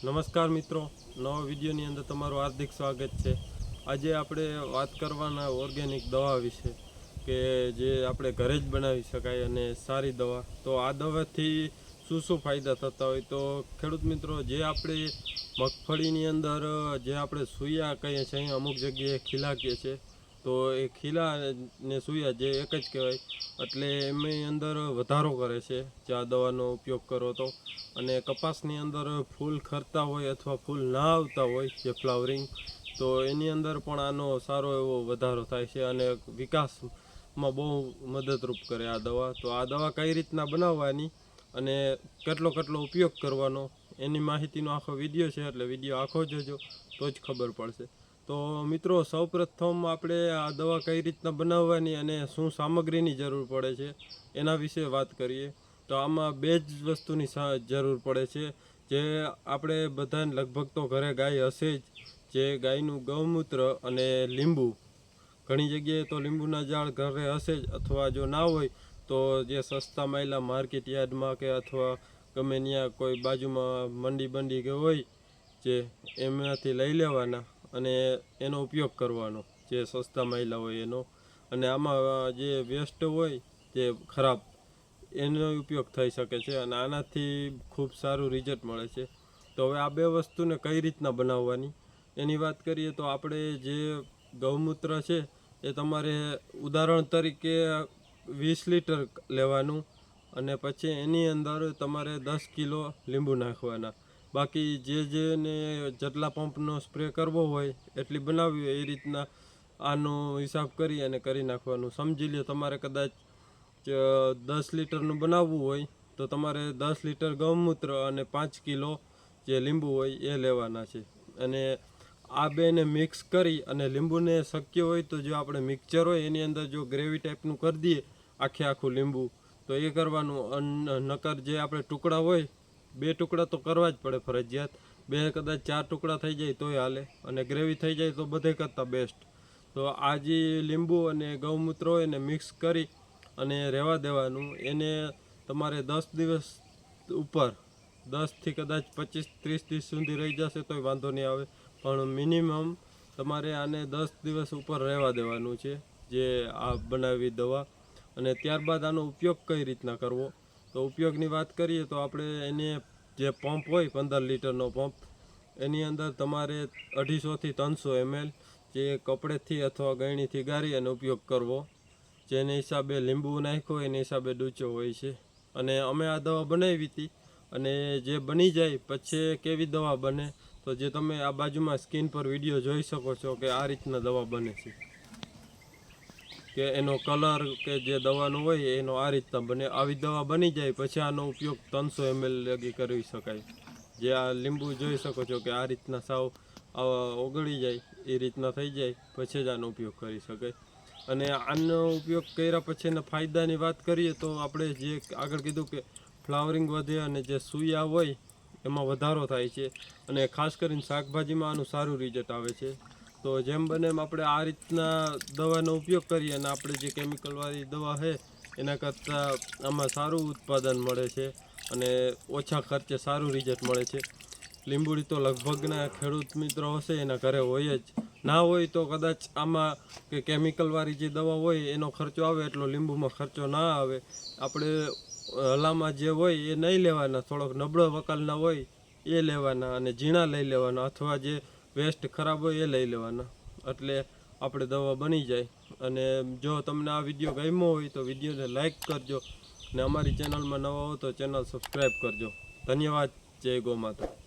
નમસ્કાર મિત્રો, નવા વિડીયોની અંદર તમારું હાર્દિક સ્વાગત છે। આજે આપણે વાત કરવાના ઓર્ગેનિક દવા વિશે કે જે આપણે ઘરે જ બનાવી શકાય અને સારી દવા। તો આ દવાથી શું ફાયદા થતા હોય તો ખેડૂત મિત્રો, જે આપણે મગફળીની અંદર જે આપણે સૂયા કહીએ છીએ, અમુક જગ્યાએ ખીલા કહે છે, તો એ ખીલા ને સૂયા જે એક જ કહેવાય, એટલે એમની અંદર વધારો કરે છે જે આ દવાનો ઉપયોગ કરો તો। અને કપાસની અંદર ફૂલ ખરતા હોય અથવા ફૂલ ના આવતા હોય જે ફ્લાવરિંગ, તો એની અંદર પણ આનો સારો એવો વધારો થાય છે અને વિકાસમાં બહુ મદદરૂપ કરે આ દવા। તો આ દવા કઈ રીતના બનાવવાની અને કેટલો ઉપયોગ કરવાનો એની માહિતીનો આખો વિડીયો છે, એટલે વિડીયો આખો જોજો તો જ ખબર પડશે। તો મિત્રો, સૌપ્રથમ આપણે આ દવા કઈ રીતના બનાવવાની અને શું સામગ્રીની જરૂર પડે છે એના વિશે વાત કરીએ। તો આમાં બે જ વસ્તુની જરૂર પડે છે, જે આપણે બધાને લગભગ તો ઘરે ગાય હશે જ, જે ગાયનું ગૌમૂત્ર અને લીંબુ। ઘણી જગ્યાએ તો લીંબુના ઝાડ ઘરે હશે જ, અથવા જો ના હોય તો જે સસ્તા માયલા માર્કેટ યાર્ડમાં કે અથવા ગમે ત્યાં કોઈ બાજુમાં મંડી કે હોય જે, એમાંથી લઈ લેવાના અને એનો ઉપયોગ કરવાનો, જે સસ્તા માયલા હોય એનો। અને આમાં જે વેસ્ટ હોય જે ખરાબ, એનો ઉપયોગ થઈ શકે છે અને આનાથી ખૂબ સારું રિઝલ્ટ મળે છે। તો હવે આ બે વસ્તુને કઈ રીતના બનાવવાની એની વાત કરીએ તો આપણે જે ગૌમૂત્ર છે એ તમારે ઉદાહરણ તરીકે 20 લીટર લેવાનું અને પછી એની અંદર તમારે 10 કિલો લીંબુ નાખવાના। બાકી જેને જેટલા પંપનો સ્પ્રે કરવો હોય એટલી બનાવવી હોય એ રીતના આનો હિસાબ કરી અને કરી નાખવાનું। સમજી લો તમારે કદાચ 10 લીટરનું બનાવવું હોય તો તમારે 10 લીટર ગૌમૂત્ર અને 5 કિલો જે લીંબુ હોય એ લેવાના છે। અને આ બેને મિક્સ કરી અને લીંબુને શક્ય હોય તો જો આપણે મિક્સચર હોય એની અંદર જો ગ્રેવી ટાઈપનું કરી દઈએ આખું લીંબુ, તો એ કરવાનું। નકર જે આપણે ટુકડા હોય, 2 ટુકડા તો કરવા જ પડે ફરજિયાત, 2 કદાચ 4 ટુકડા થઈ જાય તોય હાલે, અને ગ્રેવી થઈ જાય તો બધે કરતાં બેસ્ટ। તો આ જે લીંબુ અને ગૌમૂત્ર હોય એને મિક્સ કરી અને રહેવા દેવાનું। એને તમારે 10 દિવસ ઉપર, 10થી કદાચ 25-30 દિવસ સુધી રહી જશે તોય વાંધો નહીં આવે, પણ મિનિમમ તમારે આને 10 દિવસ ઉપર રહેવા દેવાનું છે જે આ બનાવી દવા। અને ત્યારબાદ આનો ઉપયોગ કઈ રીતના કરવો, તો ઉપયોગની વાત કરીએ તો આપણે એને જે પંપ હોય 15 લીટરનો પંપ, એની અંદર તમારે 250થી 300 ml જે કપડેથી અથવા ગળણીથી ગાળી અને ઉપયોગ કરવો, જેને હિસાબે લીંબુ નાખ્યો એના હિસાબે ડૂચો હોય છે। અને અમે આ દવા બનાવી હતી, અને જે બની જાય પછી કેવી દવા બને, તો જે તમે આ બાજુમાં સ્ક્રીન પર વિડીયો જોઈ શકો છો કે આ રીતના દવા બને છે, કે એનો કલર કે જે દવાનો હોય એનો આ રીતના બને। આવી દવા બની જાય પછી આનો ઉપયોગ 300 ml લગી કરી શકાય। જે આ લીંબુ જોઈ શકો છો કે આ રીતના સાવ ઓગળી જાય એ રીતના થઈ જાય પછી જ આનો ઉપયોગ કરી શકાય। અને આનો ઉપયોગ કર્યા પછીના ફાયદાની વાત કરીએ તો આપણે જે આગળ કીધું કે ફ્લાવરિંગ વધે અને જે સૂયા હોય એમાં વધારો થાય છે, અને ખાસ કરીને શાકભાજીમાં આનું સારું રિઝલ્ટ આવે છે। તો જેમ બને એમ આપણે આ રીતના દવાનો ઉપયોગ કરીએ, અને આપણે જે કેમિકલવાળી દવા છે એના કરતાં આમાં સારું ઉત્પાદન મળે છે અને ઓછા ખર્ચે સારું રિઝલ્ટ મળે છે। લીંબુડી તો લગભગના ખેડૂત મિત્રો હશે એના ઘરે હોય જ, ના હોય તો કદાચ આમાં કે કેમિકલવાળી જે દવા હોય એનો ખર્ચો આવે એટલો લીંબુમાં ખર્ચો ના આવે। આપણે હલામાં જે હોય એ નહીં લેવાના, થોડોક નબળો વકાલના હોય એ લેવાના, અને ઝીણા લઈ લેવાના, અથવા જે વેસ્ટ ખરાબ હોય એ લઈ લેવાના, એટલે આપણે દવા બની જાય। અને જો તમને આ વિડીયો ગમ્યો હોય તો વિડીયોને લાઈક કરજો, અને અમારી ચેનલમાં નવા હો તો ચેનલ સબસ્ક્રાઈબ કરજો। ધન્યવાદ। જય ગૌ માતા।